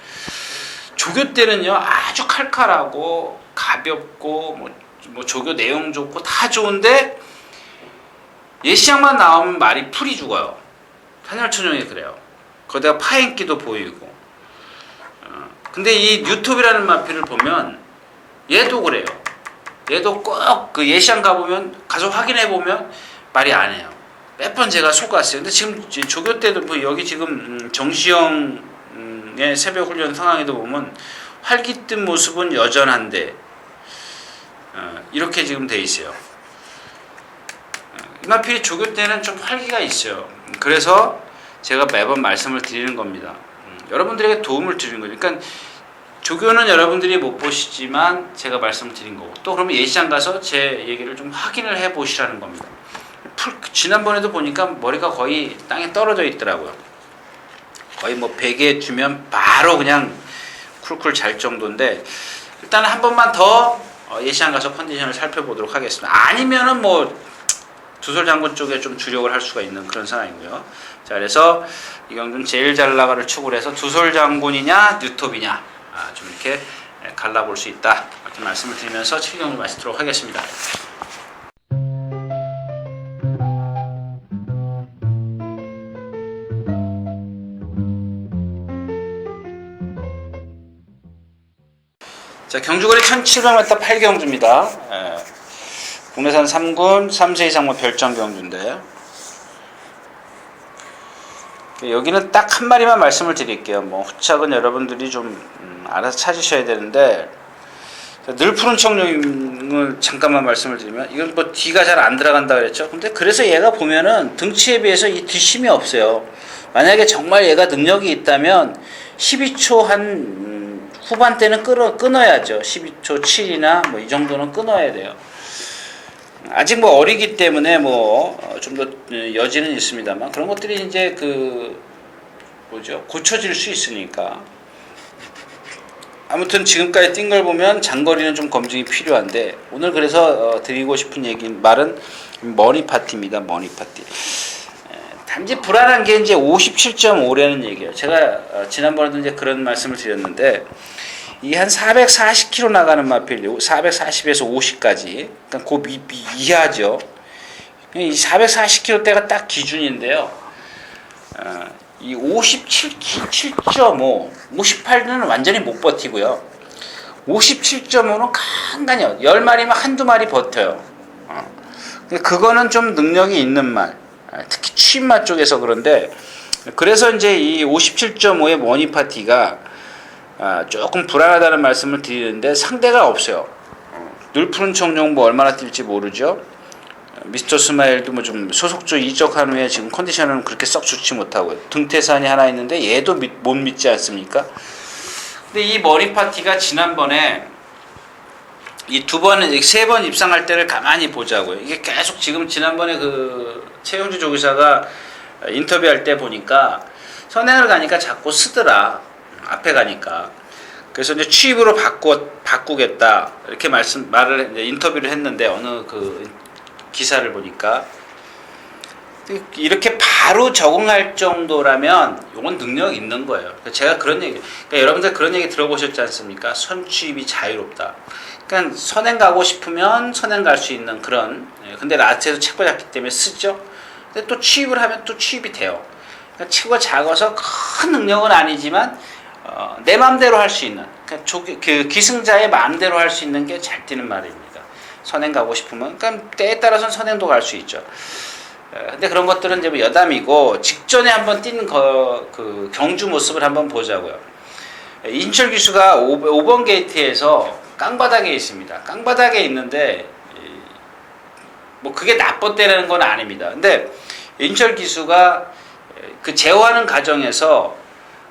조교 때는요 아주 칼칼하고 가볍고 뭐 조교 내용 좋고 다 좋은데 예시장만 나오면 말이 풀이 죽어요. 한열천용이 그래요. 거기다가 파인기도 보이고. 근데 이 뉴톱이라는 마필을 보면 얘도 그래요. 얘도 꼭 그 예시장 가보면 가서 확인해 보면 말이 안 해요. 몇 번 제가 속았어요. 근데 지금 조교 때도 뭐 여기 지금 정시영의 새벽 훈련 상황에도 보면 활기뜬 모습은 여전한데 이렇게 지금 돼 있어요. 이 마필이 조교 때는 좀 활기가 있어요. 그래서 제가 매번 말씀을 드리는 겁니다. 여러분들에게 도움을 드리는 거죠. 그러니까 조교는 여러분들이 못 보시지만 제가 말씀을 드린 거고, 또 그러면 예시장 가서 제 얘기를 좀 확인을 해 보시라는 겁니다. 지난번에도 보니까 머리가 거의 땅에 떨어져 있더라고요. 거의 뭐 베개에 주면 바로 그냥 쿨쿨 잘 정도인데, 일단 한 번만 더 예시장 가서 컨디션을 살펴보도록 하겠습니다. 아니면은 뭐 두솔 장군 쪽에 좀 주력을 할 수가 있는 그런 상황이고요. 자, 그래서 이경준 제일 잘 나가를 축으로 해서 두솔 장군이냐 뉴톱이냐 좀 이렇게 갈라볼 수 있다, 이렇게 말씀을 드리면서 7경기 마치도록 하겠습니다. 자, 경주거리 1700m 8경주입니다. 국내산 3군 3세 이상 별정 경주인데, 여기는 딱 한 마리만 말씀을 드릴게요. 뭐 후착은 여러분들이 좀 알아서 찾으셔야 되는데, 늘 푸른 청룡을 잠깐만 말씀을 드리면, 이건 뭐 뒤가 잘 안 들어간다 그랬죠. 근데 그래서 얘가 보면은 등치에 비해서 이 뒷심이 없어요. 만약에 정말 얘가 능력이 있다면 12초 한 후반대는 끊어야죠. 12초 7이나 뭐 이 정도는 끊어야 돼요. 아직 뭐 어리기 때문에 뭐 좀 더 여지는 있습니다만, 그런 것들이 이제 고쳐질 수 있으니까. 아무튼 지금까지 뛴 걸 보면 장거리는 좀 검증이 필요한데, 오늘 그래서 드리고 싶은 말은 머니 파티입니다. 머니 파티. 단지 불안한 게 이제 57.5라는 얘기예요. 제가 지난번에도 이제 그런 말씀을 드렸는데, 이 한 440km 나가는 마필, 440에서 50까지, 그러니까 그 이하죠. 이 440km대가 딱 기준인데요. 이 57.5, 58는 완전히 못 버티고요. 57.5는 간간히 10마리면 한두 마리 버텨요. 그거는 좀 능력이 있는 말, 특히 취임마 쪽에서 그런데, 그래서 이제 이 57.5의 머니 파티가 조금 불안하다는 말씀을 드리는데, 상대가 없어요. 늘 푸른 청룡 뭐 얼마나 뛸지 모르죠. 미스터 스마일도 뭐 좀 소속조 이적한 후에 지금 컨디션은 그렇게 썩 좋지 못하고요. 등태산이 하나 있는데 얘도 못 믿지 않습니까? 근데 이 머니 파티가 지난번에 이 세 번 입상할 때를 가만히 보자고요. 이게 계속 지금 지난번에 그 최영주 조교사가 인터뷰할 때 보니까 선행을 가니까 자꾸 쓰더라. 앞에 가니까. 그래서 이제 취입으로 바꾸겠다, 이렇게 말을 이제 인터뷰를 했는데, 어느 그 기사를 보니까 이렇게 바로 적응할 정도라면 이건 능력 있는 거예요. 제가 그런 얘기, 그러니까 여러분들 그런 얘기 들어보셨지 않습니까? 선취입이 자유롭다. 그러니까 선행 가고 싶으면 선행 갈 수 있는 그런. 근데 라체에서 체구가 작기 때문에 쓰죠. 근데 또 취입을 하면 또 취입이 돼요. 그러니까 체구가 작아서 큰 능력은 아니지만 내 마음대로 할 수 있는, 그러니까 그 기승자의 마음대로 할 수 있는 게 잘 뛰는 말입니다. 선행 가고 싶으면, 그러니까 때에 따라서는 선행도 갈 수 있죠. 근데 그런 것들은 이제 뭐 여담이고, 직전에 한번 뛴 그 경주 모습을 한번 보자고요. 인철 기수가 5번 게이트에서 깡바닥에 있습니다. 깡바닥에 있는데 뭐 그게 나빴다는 건 아닙니다. 근데 인철 기수가 그 제어하는 과정에서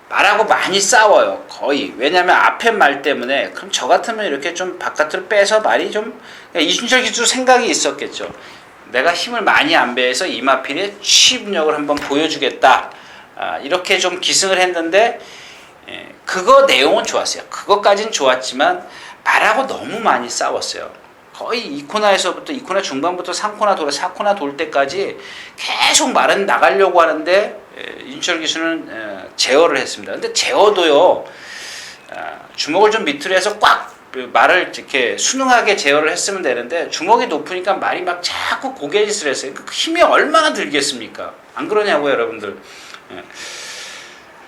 말하고 많이 싸워요. 거의. 왜냐면 앞에 말 때문에. 그럼 저 같으면 이렇게 좀 바깥으로 빼서 말이 좀, 이준철 기수 생각이 있었겠죠. 내가 힘을 많이 안 배해서 이마필의 취입력을 한번 보여주겠다. 이렇게 좀 기승을 했는데, 그거 내용은 좋았어요. 그것까진 좋았지만 말하고 너무 많이 싸웠어요. 거의 2코너에서부터 2코너 중반부터 3코너 돌아 4코너 돌 때까지 계속 말은 나가려고 하는데, 인철 기수는 제어를 했습니다. 근데 제어도요, 주먹을 좀 밑으로 해서 꽉 말을 이렇게 순응하게 제어를 했으면 되는데, 주먹이 높으니까 말이 막 자꾸 고개짓을 했어요. 그 힘이 얼마나 들겠습니까? 안 그러냐고요, 여러분들.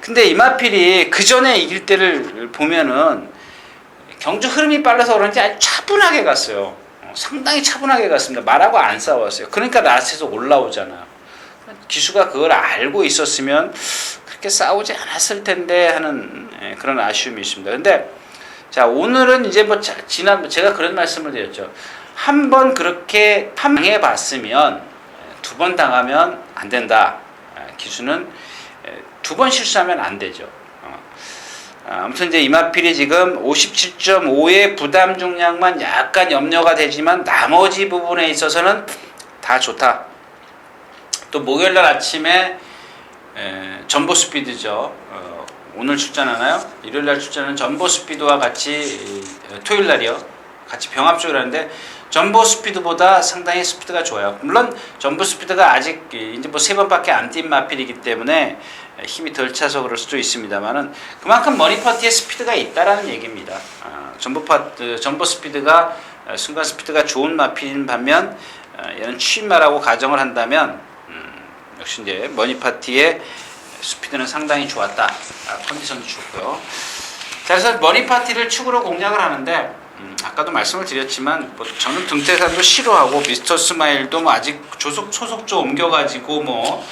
근데 이마필이 그 전에 이길 때를 보면은 경주 흐름이 빨라서 그런지 아주 차분하게 갔어요. 상당히 차분하게 갔습니다. 말하고 안 싸웠어요. 그러니까 라스트에서 올라오잖아요. 기수가 그걸 알고 있었으면 그렇게 싸우지 않았을 텐데 하는 그런 아쉬움이 있습니다. 근데 자, 오늘은 이제 뭐 지난 제가 그런 말씀을 드렸죠. 한 번 그렇게 당해 봤으면 두 번 당하면 안 된다. 기수는 두 번 실수하면 안 되죠. 아무튼 이제 이마필이 지금 57.5의 부담 중량만 약간 염려가 되지만 나머지 부분에 있어서는 다 좋다. 또 목요일날 아침에 전보 스피드죠. 오늘 출전하나요? 일요일날 출전하는 전보 스피드와 같이 토요일날이요. 같이 병합적으로 하는데 전보 스피드보다 상당히 스피드가 좋아요. 물론 전보 스피드가 아직 이제 뭐 3번밖에 안 뛴 마필이기 때문에 힘이 덜 차서 그럴 수도 있습니다만은 그만큼 머니퍼티의 스피드가 있다라는 얘기입니다. 전보 스피드가 순간 스피드가 좋은 마필인 반면 얘는 취임마라고 가정을 한다면 역시 이제 머니파티의 스피드는 상당히 좋았다. 컨디션도 좋고요. 자, 그래서 머니파티를 축으로 공략을 하는데 아까도 말씀을 드렸지만 뭐 저는 등태산도 싫어하고 미스터 스마일도 뭐 아직 소속조 옮겨가지고 뭐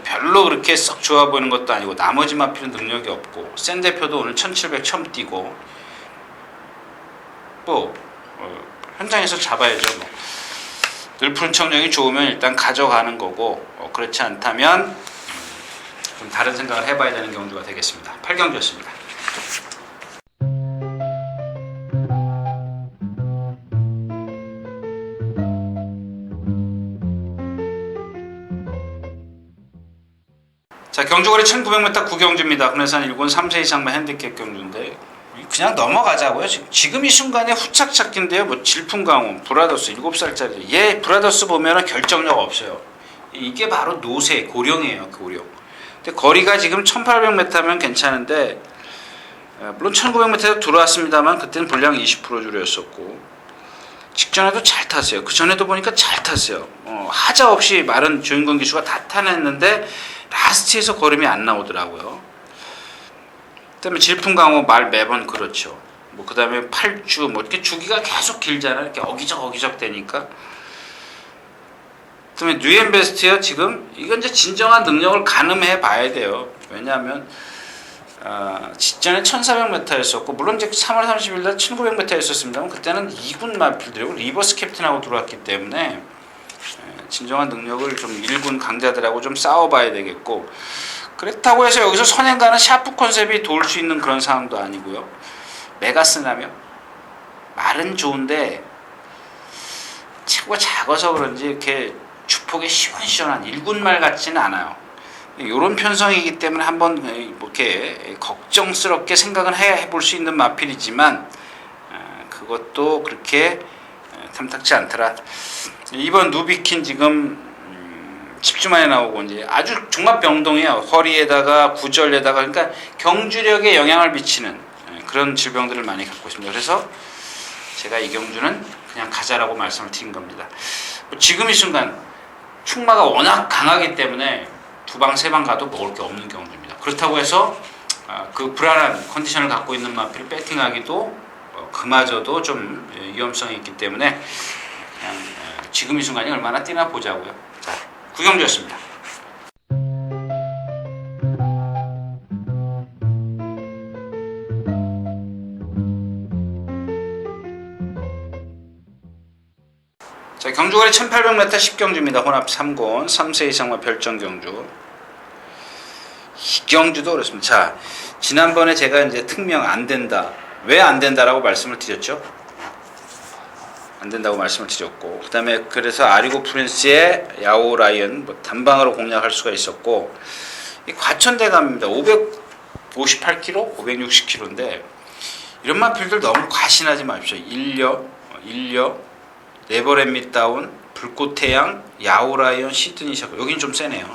별로 그렇게 썩 좋아 보이는 것도 아니고 나머지 마필은 능력이 없고 센 대표도 오늘 1700 처음 뛰고 뭐 현장에서 잡아야죠. 뭐. 늘 푸른 청량이 좋으면 일단 가져가는 거고 그렇지 않다면 좀 다른 생각을 해봐야 되는 경주가 되겠습니다. 8경주였습니다. 자, 경주거리 1900m 구경주입니다. 국내산 1군 3세 이상만 핸디캡 경주인데 그냥 넘어가자고요. 지금 이 순간에 후착 찾기인데요. 뭐 질풍강원, 브라더스 7살짜리 얘 브라더스 보면은 결정력 없어요. 이게 바로 노세, 고령이에요. 고령. 근데 거리가 지금 1800m면 괜찮은데 물론 1900m에도 들어왔습니다만 그때는 분량 20% 줄였었고 직전에도 잘 탔어요. 그 전에도 보니까 잘 탔어요. 하자 없이 마른 조인권 기수가 다 타냈는데 라스트에서 걸음이 안 나오더라고요. 그다음에 질풍강호 말 매번 그렇죠. 뭐 그다음에 8주 뭐 이렇게 주기가 계속 길잖아요. 이렇게 어기적 되니까. 그다음에 뉴엠베스트요. 지금 이건 이제 진정한 능력을 가늠해 봐야 돼요. 왜냐하면 직전에 1400m였었고 물론 이제 3월 30일 날 1900m였었습니다만 그때는 2군 마필들이고 리버스 캡틴하고 들어왔기 때문에 진정한 능력을 좀 1군 강자들하고 좀 싸워봐야 되겠고 그렇다고 해서 여기서 선행가는 샤프 컨셉이 도울 수 있는 그런 상황도 아니고요. 메가스라며 말은 좋은데 체구가 작아서 그런지 이렇게 주폭이 시원시원한 1군 말 같지는 않아요. 이런 편성이기 때문에 한번 이렇게 걱정스럽게 생각은 해볼 수 있는 마필이지만 그것도 그렇게 탐탁지 않더라. 이번 누비킨 지금 10주 만에 나오고 이제 아주 종합병동이에요. 허리에다가 구절에다가 그러니까 경주력에 영향을 미치는 그런 질병들을 많이 갖고 있습니다. 그래서 제가 이 경주는 그냥 가자라고 말씀을 드린 겁니다. 지금 이 순간 충마가 워낙 강하기 때문에 두 방, 세 방 가도 먹을 게 없는 경주입니다. 그렇다고 해서 그 불안한 컨디션을 갖고 있는 마필을 배팅하기도 그마저도 좀 위험성이 있기 때문에 그냥 지금 이 순간이 얼마나 뛰나 보자고요. 자, 구경주였습니다. 자, 경주거리 1800m 10경주입니다. 혼합 3권 3세 이상만 별정 경주. 이 경주도 그렇습니다. 자, 지난번에 제가 이제 특명 안 된다. 왜 안 된다라고 말씀을 드렸죠? 안 된다고 말씀을 드렸고, 그 다음에 그래서 아리고 프린스의 야오 라이언 뭐 단방으로 공략할 수가 있었고, 이 과천대감입니다. 558km, 560km인데 이런 마필들 너무 과신하지 마십시오. 인력, 네버렛 밑다운, 불꽃태양, 야오 라이언, 시드니 샤크. 여긴 좀 세네요.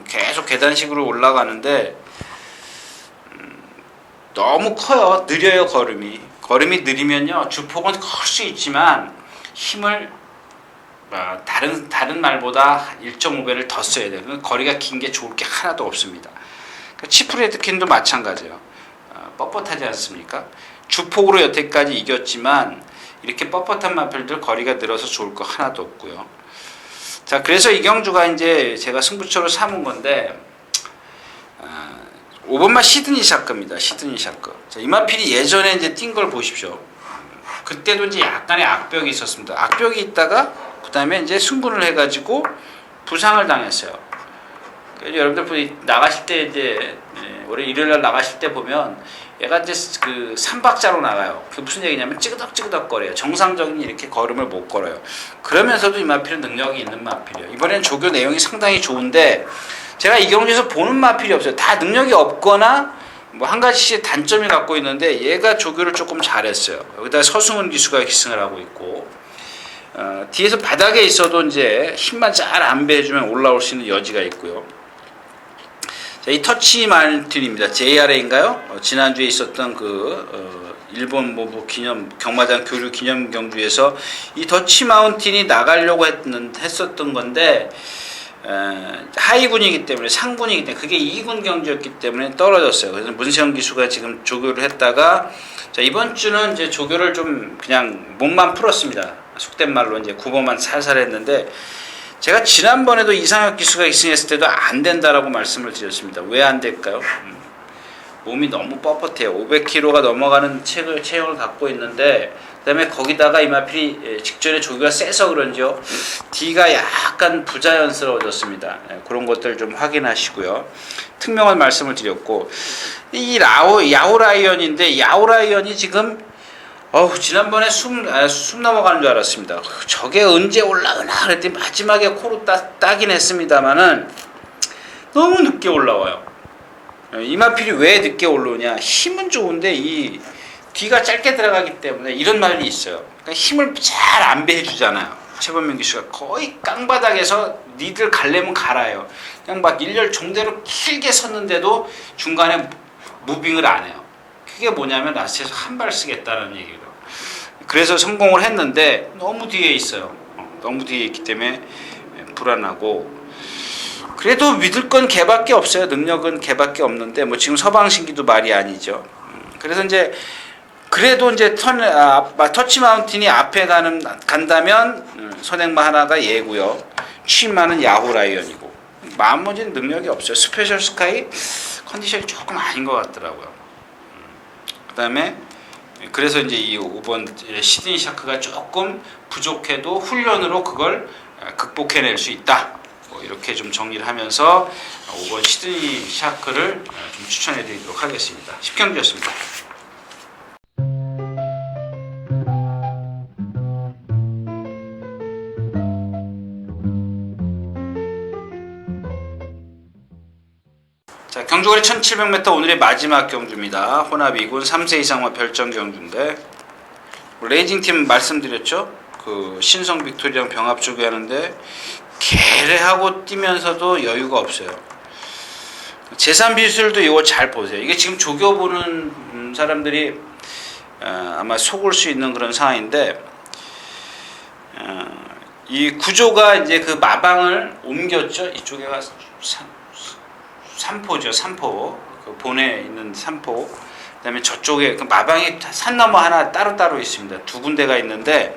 계속 계단식으로 올라가는데 너무 커요. 느려요. 걸음이 느리면요 주폭은 클 수 있지만 힘을 다른 말보다 1.5배를 더 써야 돼요. 거리가 긴 게 좋을 게 하나도 없습니다. 치프레드킨도 마찬가지예요. 뻣뻣하지 않습니까? 주폭으로 여태까지 이겼지만 이렇게 뻣뻣한 마필들 거리가 늘어서 좋을 거 하나도 없고요. 자, 그래서 이 경주가 이제 제가 승부처로 삼은 건데 5번마 시드니 샤크입니다. 시드니 샤크. 자, 이마필이 예전에 이제 뛴 걸 보십시오. 그때도 이제 약간의 악벽이 있었습니다. 악벽이 있다가 그다음에 이제 승분을 해가지고 부상을 당했어요. 여러분들 나가실 때 이제 올해 일요일날 나가실 때 보면 얘가 이제 그 3박자로 나가요. 그게 무슨 얘기냐면 찌그덕찌그덕 거려요. 정상적인 이렇게 걸음을 못 걸어요. 그러면서도 이 마필은 능력이 있는 마필이에요. 이번엔 조교 내용이 상당히 좋은데 제가 이 경주에서 보는 마필이 없어요. 다 능력이 없거나 뭐 한 가지씩 단점이 갖고 있는데 얘가 조교를 조금 잘했어요. 여기다 서승훈 기수가 기승을 하고 있고 뒤에서 바닥에 있어도 이제 힘만 잘 안배해주면 올라올 수 있는 여지가 있고요. 자, 이 터치 마운틴입니다. JRA인가요? 지난주에 있었던 일본 모부 경마장 교류 기념 경주에서 이 터치 마운틴이 나가려고 했었던 건데 하위군이기 때문에 상군이기 때문에 그게 2군 경주였기 때문에 떨어졌어요. 그래서 문세영 기수가 지금 조교를 했다가 자, 이번 주는 이제 조교를 좀 그냥 몸만 풀었습니다. 속된 말로 이제 9번만 살살 했는데 제가 지난번에도 이상혁 기수가 기승했을 때도 안 된다라고 말씀을 드렸습니다. 왜 안 될까요? 몸이 너무 뻣뻣해요. 500kg가 넘어가는 체형을 갖고 있는데 그다음에 거기다가 이마필이 직전에 조교가 세서 그런지요. D가 약간 부자연스러워졌습니다. 그런 것들 좀 확인하시고요. 특명한 말씀을 드렸고 이 야오라이언인데 야오라이언이 지금 지난번에 숨 넘어가는 줄 알았습니다. 저게 언제 올라오나 그랬더니 마지막에 코로 따긴 했습니다만은 너무 늦게 올라와요. 이마필이 왜 늦게 올라오냐? 힘은 좋은데 이 뒤가 짧게 들어가기 때문에 이런 말이 있어요. 그러니까 힘을 잘 안배해 주잖아요. 최범민 기수가 거의 깡바닥에서 니들 갈래면 갈아요. 그냥 막 일렬 종대로 길게 섰는데도 중간에 무빙을 안 해요. 그게 뭐냐면 라스트에서 한 발 쓰겠다는 얘기예요. 그래서 성공을 했는데 너무 뒤에 있어요. 너무 뒤에 있기 때문에 불안하고 그래도 믿을 건 걔밖에 없어요. 능력은 걔밖에 없는데 뭐 지금 서방신기도 말이 아니죠. 그래서 이제 그래도 이제 터치 마운틴이 앞에 간다면 선행마 하나가 얘고요. 취마는 야호라이언이고 나머지는 능력이 없어요. 스페셜 스카이 컨디션이 조금 아닌 것 같더라고요. 그 다음에 그래서 이제 이 5번 시드니 샤크가 조금 부족해도 훈련으로 그걸 극복해낼 수 있다. 이렇게 좀 정리를 하면서 5번 시드니 샤크를 좀 추천해 드리도록 하겠습니다. 10경주였습니다. 자, 경주거리 1700m 오늘의 마지막 경주입니다. 혼합 2군 3세 이상마 별정 경주인데 레이징팀 말씀드렸죠? 그 신성 빅토리랑 병합 조기 하는데 개레하고 뛰면서도 여유가 없어요. 재산 비술도 이거 잘 보세요. 이게 지금 조교 보는 사람들이 아마 속을 수 있는 그런 상황인데 이 구조가 이제 그 마방을 옮겼죠. 이쪽에가 삼포죠. 삼포. 그 본에 있는 삼포. 그다음에 저쪽에 그 마방이 산 너머 하나 따로 있습니다. 두 군데가 있는데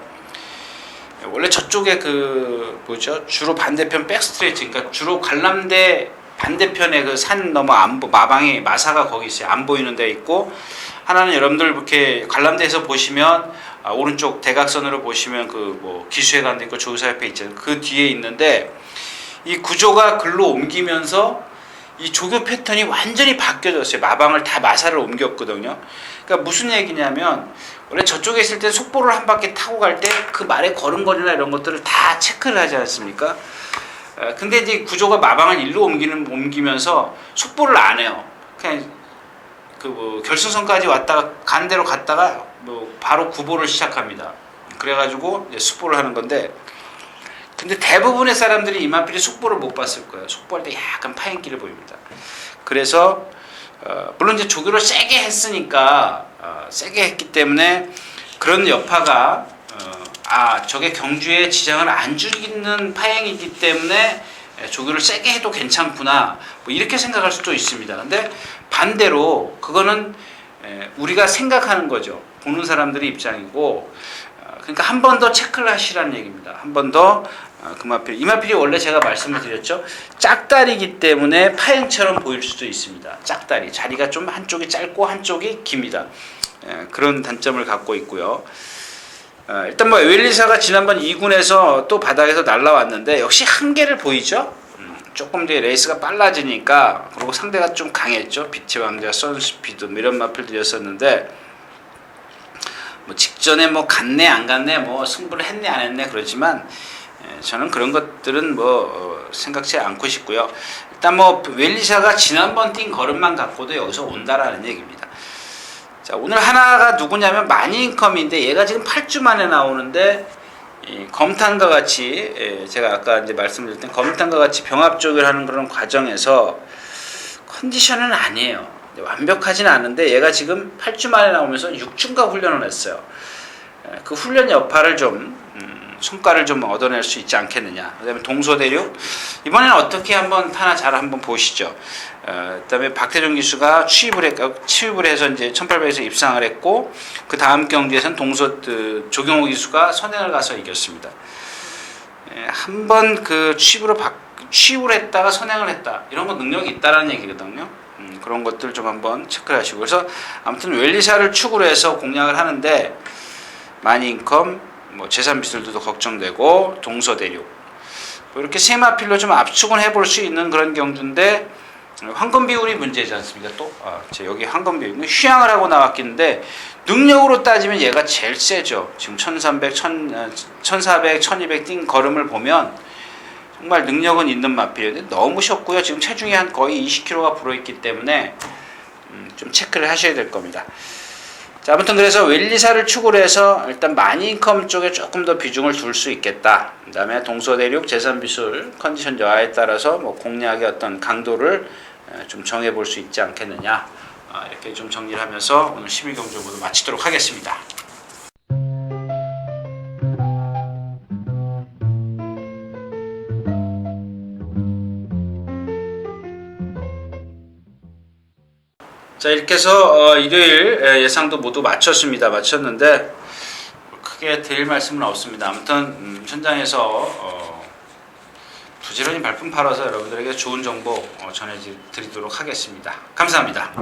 원래 저쪽에 그 뭐죠? 주로 반대편 백스트레이트, 그러니까 주로 관람대 반대편에 그 산 너머 마방이 마사가 거기 있어요. 안 보이는 데 있고 하나는 여러분들 이렇게 관람대에서 보시면 오른쪽 대각선으로 보시면 그 뭐 기수회관도 있고 조교사 옆에 있잖아요. 그 뒤에 있는데 이 구조가 글로 옮기면서 이 조교 패턴이 완전히 바뀌어졌어요. 마방을 다 마사를 옮겼거든요. 그러니까 무슨 얘기냐면 원래 저쪽에 있을 때 속보를 한 바퀴 타고 갈 때 그 말의 걸음걸이나 이런 것들을 다 체크를 하지 않습니까? 근데 이제 구조가 마방을 일로 옮기면서 속보를 안 해요. 그냥 그 뭐 결승선까지 왔다가 간 대로 갔다가 뭐 바로 구보를 시작합니다. 그래가지고 이제 숙보를 하는 건데 근데 대부분의 사람들이 이마필이 속보를 못 봤을 거예요. 속보할 때 약간 파인기를 보입니다. 그래서 물론 이제 조교를 세게 했으니까 세게 했기 때문에 그런 여파가 저게 경주에 지장을 안 주는 파행이기 때문에 조교를 세게 해도 괜찮구나, 뭐 이렇게 생각할 수도 있습니다. 근데 반대로 그거는 우리가 생각하는 거죠. 보는 사람들의 입장이고, 그러니까 한 번 더 체크를 하시라는 얘기입니다. 한 번 더 금화필, 이마필이 원래 제가 말씀을 드렸죠. 짝다리이기 때문에 파행처럼 보일 수도 있습니다. 짝다리, 자리가 좀 한쪽이 짧고 한쪽이 깁니다. 그런 단점을 갖고 있고요. 일단 뭐 웰리사가 지난번 2군에서 또 바닥에서 날라왔는데 역시 한계를 보이죠. 조금 더 레이스가 빨라지니까, 그리고 상대가 좀 강했죠. 빛의 왕자, 선스피드 뭐 이런 마필들이었었는데, 뭐 직전에 뭐 갔네 안 갔네, 뭐 승부를 했네 안 했네 그러지만 저는 그런 것들은 뭐 생각지 않고 싶고요. 일단 뭐 웰리사가 지난번 뛴 걸음만 갖고도 여기서 온다라는 얘기입니다. 자, 오늘 하나가 누구냐면 마니인컴인데, 얘가 지금 8주 만에 나오는데, 검탄과 같이, 제가 아까 이제 말씀드렸던 검탄과 같이 병합조교를 하는 그런 과정에서 컨디션은 아니에요. 완벽하진 않은데, 얘가 지금 8주 만에 나오면서 6주인가 훈련을 했어요. 그 훈련 여파를 좀, 성과를 좀 얻어낼 수 있지 않겠느냐. 그 다음에 동서대륙, 이번에는 어떻게 한번 하나 잘 한번 보시죠. 그 다음에 박태종 기수가 취입을 해서 이제 1800에서 입상을 했고, 그 다음 경기에서는 조경호 기수가 선행을 가서 이겼습니다. 한번 그 취입을 했다가 선행을 했다, 이런 거 능력이 있다라는 얘기거든요. 그런 것들 좀 한번 체크를 하시고, 그래서 아무튼 웰리사를 축으로 해서 공략을 하는데, 마니인컴, 뭐 재산비술도 걱정되고, 동서대륙, 뭐 이렇게 세 마필로 좀 압축은 해볼 수 있는 그런 경주인데, 황금 비율이 문제지 않습니까? 또 여기 황금 비율, 휴양을 하고 나왔긴데 능력으로 따지면 얘가 제일 세죠. 지금 1300, 1400, 1200 뛴 걸음을 보면 정말 능력은 있는 마필인데 너무 쉬웠고요. 지금 체중이 한 거의 20kg가 불어있기 때문에 좀 체크를 하셔야 될 겁니다. 자, 아무튼 그래서 웰리사를 축으로 해서 일단 마니인컴 쪽에 조금 더 비중을 둘 수 있겠다. 그 다음에 동서대륙, 재산비술 컨디션 여하에 따라서 뭐 공략의 어떤 강도를 좀 정해볼 수 있지 않겠느냐. 이렇게 좀 정리를 하면서 오늘 12경주 모두 마치도록 하겠습니다. 자, 이렇게 해서 일요일 예상도 모두 마쳤는데 크게 드릴 말씀은 없습니다. 아무튼 현장에서 부지런히 발품 팔아서 여러분들에게 좋은 정보 전해드리도록 하겠습니다. 감사합니다.